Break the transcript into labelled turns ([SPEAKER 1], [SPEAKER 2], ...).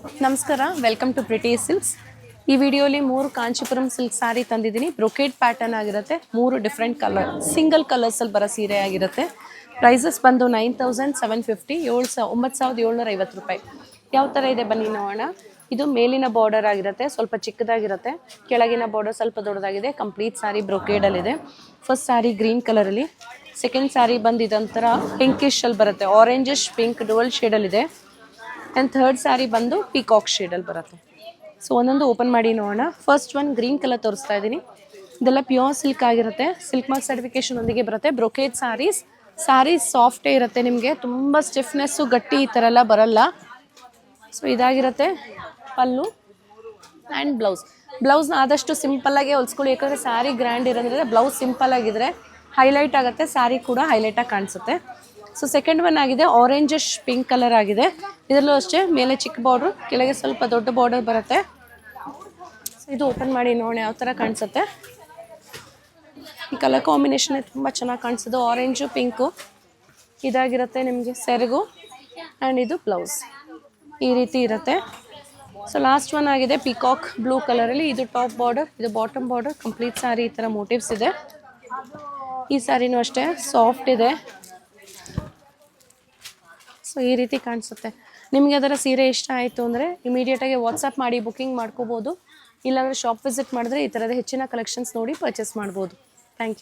[SPEAKER 1] ನಮಸ್ಕಾರ, welcome to pretty silks. ಈ ವಿಡಿಯೋಲಿ 3 ಕಾಂಚೀಪುರಂ ಸಿಲ್ಕ್ ಸಾರಿ ತಂದಿದ್ದೀನಿ. ಬ್ರೊಕೇಡ್ ಪ್ಯಾಟರ್ನ್ ಆಗಿರುತ್ತೆ. 3 ಡಿಫ್ರೆಂಟ್ ಕಲರ್, ಸಿಂಗಲ್ ಕಲರ್ಸಲ್ಲಿ ಬರೋ ಸೀರೆ ಆಗಿರುತ್ತೆ. ಪ್ರೈಸಸ್ ಬಂದು 9750, 9750 ರೂಪಾಯಿ. ಯಾವ ಥರ ಇದೆ ಬನ್ನಿ ನೋಡೋಣ. ಇದು ಮೇಲಿನ ಬಾರ್ಡರ್ ಆಗಿರುತ್ತೆ, ಸ್ವಲ್ಪ ಚಿಕ್ಕದಾಗಿರುತ್ತೆ. ಕೆಳಗಿನ ಬಾರ್ಡರ್ ಸ್ವಲ್ಪ ದೊಡ್ಡದಾಗಿದೆ. ಕಂಪ್ಲೀಟ್ ಸಾರಿ ಬ್ರೊಕೇಡಲ್ಲಿದೆ. ಫಸ್ಟ್ ಸಾರಿ ಗ್ರೀನ್ ಕಲರಲ್ಲಿ, ಸೆಕೆಂಡ್ ಸಾರಿ ಬಂದು ಇದೊಂಥರ ಪಿಂಕಿಶಲ್ಲಿ ಬರುತ್ತೆ. ಆರೆಂಜಿಶ್ ಪಿಂಕ್ ಡುವಲ್ ಶೇಡಲ್ಲಿದೆ. ಆ್ಯಂಡ್ ಥರ್ಡ್ ಸ್ಯಾರಿ ಬಂದು ಪೀಕಾಕ್ ಶೇಡಲ್ಲಿ ಬರುತ್ತೆ. ಸೊ ಒಂದೊಂದು ಓಪನ್ ಮಾಡಿ ನೋಡೋಣ. ಫಸ್ಟ್ ಒನ್ ಗ್ರೀನ್ ಕಲರ್ ತೋರಿಸ್ತಾ ಇದ್ದೀನಿ. ಇದೆಲ್ಲ ಪ್ಯೂರ್ ಸಿಲ್ಕ್ ಆಗಿರುತ್ತೆ. ಸಿಲ್ಕ್ ಮಾರ್ಕ್ ಸರ್ಟಿಫಿಕೇಶನ್ ಒಂದಿಗೆ ಬರುತ್ತೆ. ಬ್ರೊಕೇಡ್ ಸ್ಯಾರೀಸ್ ಸಾಫ್ಟೇ ಇರುತ್ತೆ. ನಿಮಗೆ ತುಂಬ ಸ್ಟಿಫ್ನೆಸ್ಸು ಗಟ್ಟಿ ಈ ಥರ ಎಲ್ಲ ಬರಲ್ಲ. ಸೊ ಇದಾಗಿರುತ್ತೆ ಪಲ್ಲು ಆ್ಯಂಡ್ ಬ್ಲೌಸ್ನ ಆದಷ್ಟು ಸಿಂಪಲ್ಲಾಗೆ ಹೊಲ್ಸ್ಕೊಳ್ಳಿ. ಯಾಕಂದರೆ ಸ್ಯಾರಿ ಗ್ರ್ಯಾಂಡ್ ಇರೋದ್ರೆ ಬ್ಲೌಸ್ ಸಿಂಪಲ್ ಆಗಿದ್ರೆ ಹೈಲೈಟ್ ಆಗುತ್ತೆ, ಸ್ಯಾರಿ ಕೂಡ ಹೈಲೈಟಾಗಿ ಕಾಣಿಸುತ್ತೆ. ಸೊ ಸೆಕೆಂಡ್ ಒನ್ ಆಗಿದೆ ಆರೆಂಜಿಶ್ ಪಿಂಕ್ ಕಲರ್ ಆಗಿದೆ. ಇದರಲ್ಲೂ ಅಷ್ಟೇ ಮೇಲೆ ಚಿಕ್ಕ ಬಾರ್ಡ್ರು, ಕೆಳಗೆ ಸ್ವಲ್ಪ ದೊಡ್ಡ ಬಾರ್ಡರ್ ಬರುತ್ತೆ. ಸೊ ಇದು ಓಪನ್ ಮಾಡಿ ನೋಡಿ ಯಾವ ಥರ ಕಾಣಿಸುತ್ತೆ. ಈ ಕಲರ್ ಕಾಂಬಿನೇಷನ್ ತುಂಬ ಚೆನ್ನಾಗಿ ಕಾಣಿಸೋದು. ಆರೆಂಜು ಪಿಂಕು ಇದಾಗಿರುತ್ತೆ ನಿಮಗೆ ಸೆರಗು. ಆ್ಯಂಡ್ ಇದು ಬ್ಲೌಸ್ ಈ ರೀತಿ ಇರುತ್ತೆ. ಸೊ ಲಾಸ್ಟ್ ಒನ್ ಆಗಿದೆ ಪಿಕಾಕ್ ಬ್ಲೂ ಕಲರಲ್ಲಿ. ಇದು ಟಾಪ್ ಬಾರ್ಡರ್, ಇದು ಬಾಟಮ್ ಬಾರ್ಡರ್. ಕಂಪ್ಲೀಟ್ ಸ್ಯಾರಿ ಈ ಥರ ಮೋಟಿವ್ಸ್ ಇದೆ. ಈ ಸ್ಯಾರಿನೂ ಅಷ್ಟೇ ಸಾಫ್ಟ್ ಇದೆ. ಸೊ ಈ ರೀತಿ ಕಾಣಿಸುತ್ತೆ. ನಿಮಗೆ ಅದರ ಸೀರೆ ಇಷ್ಟ ಆಯಿತು ಅಂದರೆ ಇಮಿಡಿಯೇಟಾಗಿ ವಾಟ್ಸಪ್ ಮಾಡಿ ಬುಕ್ಕಿಂಗ್ ಮಾಡ್ಕೋಬೋದು. ಇಲ್ಲಾಂದರೆ ಶಾಪ್ ವಿಸಿಟ್ ಮಾಡಿದ್ರೆ ಈ ಥರದ ಹೆಚ್ಚಿನ ಕಲೆಕ್ಷನ್ಸ್ ನೋಡಿ ಪರ್ಚೇಸ್ ಮಾಡ್ಬೋದು. Thank you.